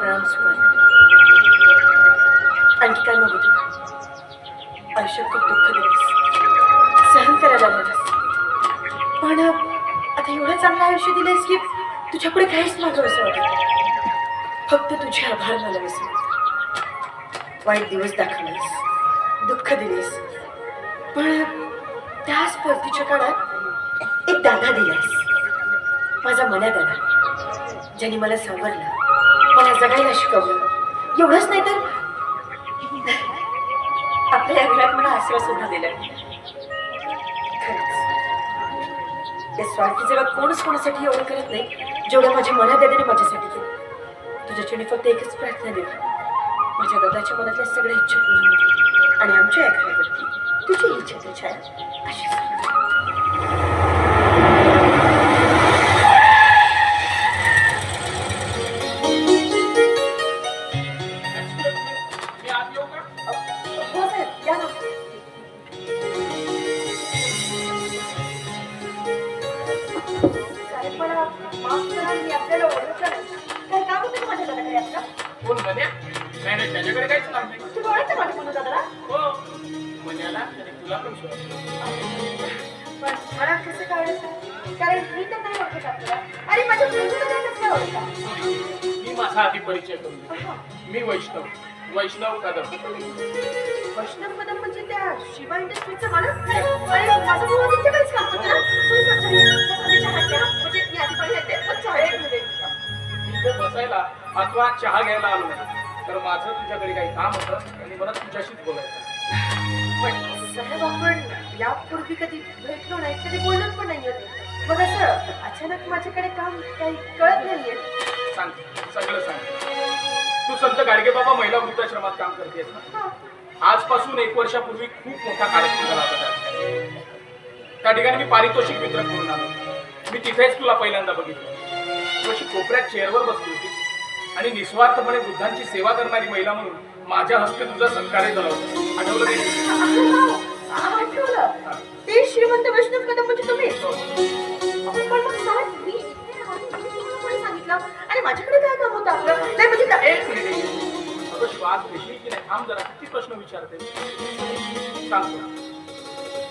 प्रणाम सुकर. आणखी काय मागू तुला? आयुष्यात खूप दुःख दिलीस, सहन करायला लागलास, पण आता एवढं चांगलं आयुष्य दिलंयस की तुझ्यापुढे काहीच मागं असं वाटत. फक्त तुझे आभार मला विसरू. वाईट दिवस दाखवलेस, दुःख दिलेस, पण त्याच परतीच्या काळात एक दादा दिलास, माझा मना दादा, ज्याने मला सावरलं, मला जगायला शिकवलं. एवढंच नाही तर आपल्या या घरात मला आश्रय सुद्धा दिला. खरंच या स्वार्थी जगात कोणच कोणासाठी एवढं करत नाही जेवढं माझ्या मना दादाने माझ्यासाठी केलं. तुझ्याच्याने फक्त एकच प्रार्थना देऊ, माझ्या दादाच्या मनातल्या सगळ्या इच्छा पूर्ण होतील आणि आमच्या या घरावरती तुझी इच्छा तुझ्या अशी त्याच्याकडे काहीच काम नाही. तू ओळखते माझ्या म्हणून दादा? हो मण्याला आणि तुला पण पण मला कसं कळलं? कारण मी तर नाही ओळखत आपल्याला. अरे माझ्या बहिणीला कसं ओळखता? मी माझा आधी परिचय करून देतो. मी वैष्णव कदम. वैष्णव कदम म्हणजे त्या शिवा इंडस्ट्रीजचा मालक? अरे माझा भाऊ तिच्याकडेच काम करतो ना. म्हणजे मी आधी पहिले येते पण चहा एक मिनिट. इथे बसायला अथवा चहा घ्यायला आलो नाही तर माझं तुझ्याकडे काही काम होतं आणि मला तुझ्याशीच बोलायचं. पण साहेब आपण यापूर्वी कधी भेटलो नाही, कधी बोलत पण नाही होते. मग असं अचानक माझ्याकडे काम काही कळत नाहीये. सांग, सगळं सांग. तू संत गाडगेबाबा महिला वृद्धाश्रमात काम करतेस ना? आजपासून 1 वर्षापूर्वी खूप मोठा कार्यक्रम झाला होता. त्या ठिकाणी मी पारितोषिक वितरण करून आलो. मी तिथेच तुला पहिल्यांदा बघितलं. तू अशी कोपऱ्यात चेअरवर बसली होती आणि निस्वार्थपणे वृद्धांची सेवा करणारी महिला म्हणून माझ्या हस्ते तुझा सत्कार झाला होता. आठवलं नाही? आठवलं. ते श्रीमंत वैष्णव कदम म्हणजे तुम्ही? पण मग साहेब मी सांगितलं आणि माझ्याकडे काय काम होतं आपलं? नाही म्हणजे एक मिनिट, अगं श्वास घेतली की नाही? थांब जरा, किती प्रश्न विचारते. सांग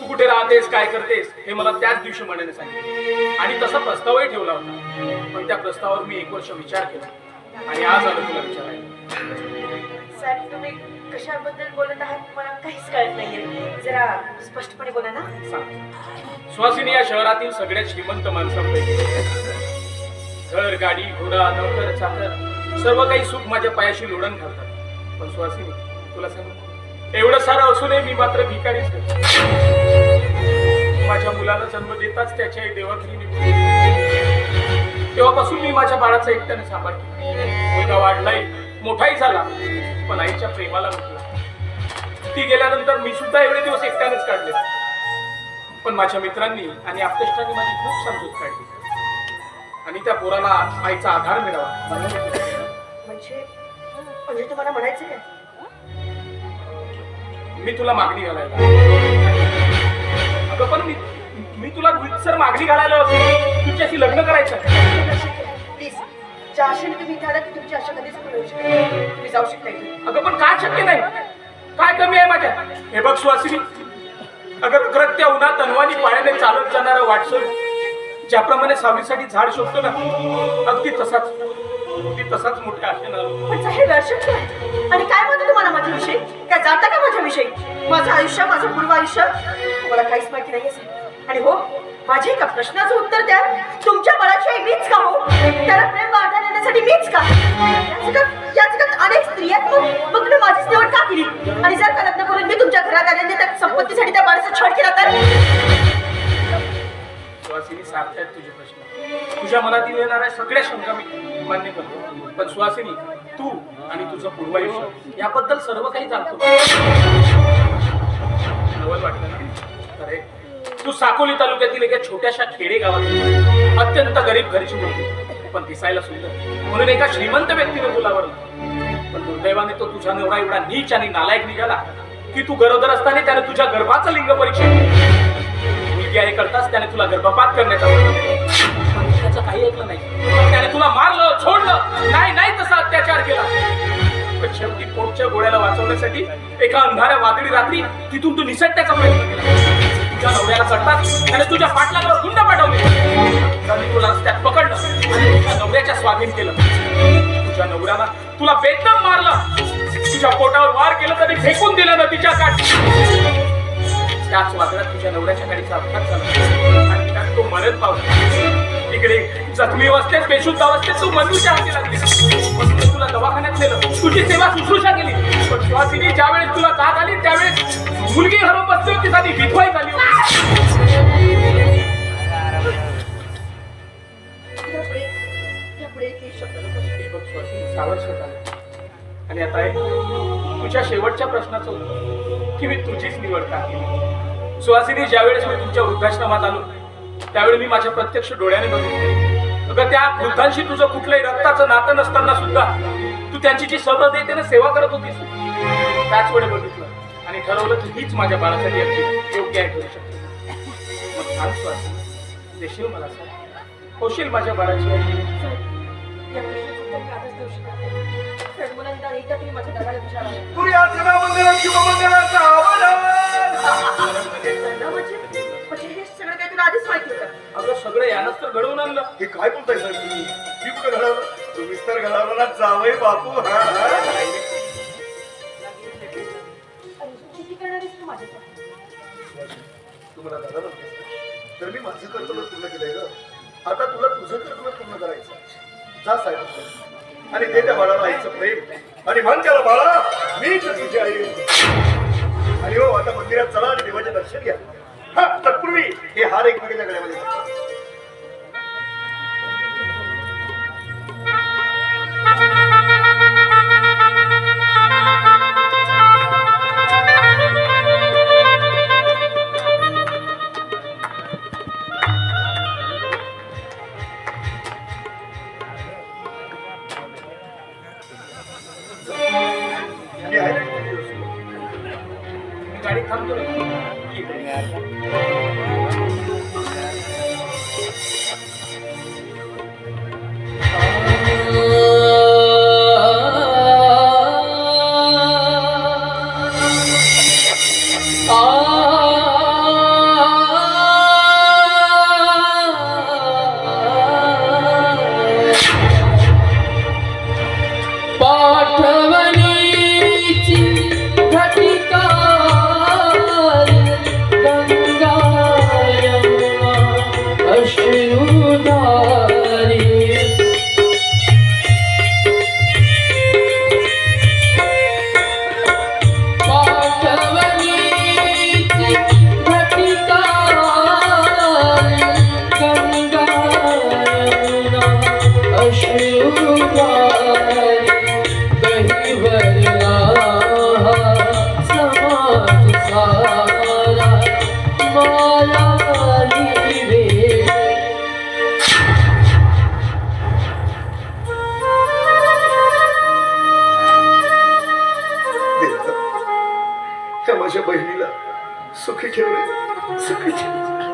तू कुठे राहतेस, काय करतेस हे मला त्याच दिवशी मण्याने सांगितलं आणि तसा प्रस्तावही ठेवला होता. पण त्या प्रस्तावावर मी 1 वर्ष विचार केला आणि आज आलो तुला विचारायला. साहेब तुम्ही कशाबद्दल बोलत आहात मला काहीच कळत नाहीये. जरा स्पष्टपणे बोला ना. सांग. सुहासिनी या शहरातील सगळ्यात श्रीमंत माणसांपैकी. घर, गाडी, घोडा, नोकर, चाकर सर्व काही सुख माझ्या पायाशी लोढण घालतात. पण सुहासिनी तुला सांग, एवढं सारं असूनही मी मात्र भिकारीच. माझ्या मुलाला जन्म देताच त्याच्या देवाघरी निघून तेव्हापासून मी माझ्या बाळाचा एकट्याने सांभाळ केला. मुलगा वाढलाय, मोठाही झाला, पण आईच्या प्रेमाला म्हटला. ती गेल्यानंतर मी सुद्धा एवढे दिवस एकट्यानेच काढले. पण माझ्या मित्रांनी आणि आप्तेष्टांनी माझी खूप समजूत काढली आणि त्या पोराला आईचा आधार मिळावा. म्हणजे तुम्हाला म्हणायचं काय? मी तुला मागणी घालायला. अगं पण मी तुला सर मागणी घालायला होती, तुझ्याशी लग्न करायचं. प्लीज ज्या आशेने तुम्ही इथे आलात तुमची आशा कधीच पूर्ण होऊ शकत नाही. तुम्ही जाऊ शकता इथून. अगं पण काय शक्य नाही? काय कमी आहे माझ्या? हे बघ सुहासिनी, अगर रखरखत्या उन्हात तनवानी पायाने चालत जाणारा वाटसर ज्याप्रमाणे सावलीसाठी झाड शोधतो ना, अगदी तसाच मोठ्या आशेनं आलो. पण साहेब अशक्य आहे. आणि काय म्हणतो तुम्हाला माझ्याविषयी? काय जाता का माझ्याविषयी? माझं आयुष्य, माझं पूर्व आयुष्य मला काहीच माहिती नाहीये साहेब. आणि हो, माझ्या एका प्रश्नाचं उत्तर द्या. तुमच्या बाळाशिवाय मीच का हो? त्याला प्रेम वाढता देण्यासाठी मीच का? या जगात अनेक स्त्रिया मग मी माझीच निवड का केली? आणि जर का लग्न करून मी तुमच्या घरात आले त्या संपत्तीसाठी त्या बाळाचा छळ केला तर? सुहासिनी, सार्थक तुझे प्रश्न. तुझ्या मनातील येणाऱ्या सगळ्या शंका मी मान्य करतो. पण सुहासिनी, तू आणि तुझं पूर्वायुष्य याबद्दल सर्व काही जाणतो. नवल वाटलं ना? अरे तू साकोली तालुक्यातील एका छोट्याशा खेडेगावात अत्यंत गरीब घरची मुलगी, पण दिसायला सुंदर म्हणून एका श्रीमंत व्यक्तीने तुला आवडलं. पण दुर्दैवाने तो तुझा नवरा एवढा नीच आणि नालायक निघाला की तू गरोदर असताना त्याने तुझ्या गर्भाचं लिंग परीक्षा मुलगी आहे करताच त्याने तुला गर्भपात करण्याचा त्याचं काही ऐकलं नाही. त्याने तुला मारलं, छोडलं, नाही तसा अत्याचार केला. शेवटी पोटच्या गोळ्याला वाचवण्यासाठी एका अंधाऱ्या वादळी रात्री तिथून तू निसटण्याचा प्रयत्न केला. तुझ्या नवऱ्याला चढतात त्याने तुझ्या पाठलागावर गुंड पाठवले. त्यांनी तुला रस्त्यात पकडलं आणि तुझ्या नवऱ्याच्या स्वाधीन केलं. तुझ्या नवऱ्याला तुला बेदम मारलं. तुझ्या पोटावर वार केलं तरी फेकून दिलं नदीच्या काठी. त्याच वादळात तुझ्या नवऱ्याच्या गाडीचा अपघात झाला आणि त्यात तो मरण पावला. इकडे जखमी अवस्थेत बेशुद्ध अवस्थेत तू मृत्यूच्या हाती लागली. म्हणून तुला दवाखान्यात नेलं, तुझी सेवा शुश्रूषा केली. पण सुहासिनी ज्यावेळेस तुला जाग आली त्यावेळेस मुलगी हरवून बसली होती, साधी विधवाई झाली होती. आणि आता तुझ्या शेवटच्या प्रश्नाचं उत्तर की मी तुझीच निवड का केली. सुहासिनी, ज्यावेळेस मी तुमच्या वृद्धाश्रमात आलो त्यावेळी मी माझ्या प्रत्यक्ष डोळ्याने बघितले. अगं त्या वृद्धांशी तुझं कुठलंही रक्ताचं नातं नसताना सुद्धा तू त्यांची जी सभ्यतेने सेवा करत होतीस त्याच वेळी बघितलं आणि ठरवलं की हीच माझ्या बाळासाठी अगदी योग्य आहे करू शकते. मग सांग सुहासिनी, देशील मला सांग, होशील माझ्या बाळाची आई? अगं सगळं यानंच तर घडवून आणलं. हे काय बोलताय साहेब तुम्ही? मी कुठं घडवलं? तुम्हीच तर घडवलं ना जावई बापू. तुम्हाला दादा म्हणते तर मी माझं कर्तव्य पूर्ण केलंय ग. आता तुला तुझं कर्तव्य पूर्ण करायचं. जा साहेब आणि दे त्या बाळाला आईचं प्रेम आणि म्हण त्याला बाळा मीच तुझी आई. आणि हो आता मंदिरात चला आणि देवाचे दर्शन घ्या. हा तत्पूर्वी हे हार एकमेकांच्या गळ्यामध्ये घाला. गाडी थांबतो. माझ्या बहिणीला सुखी ठेवले, सुखी ठेवले.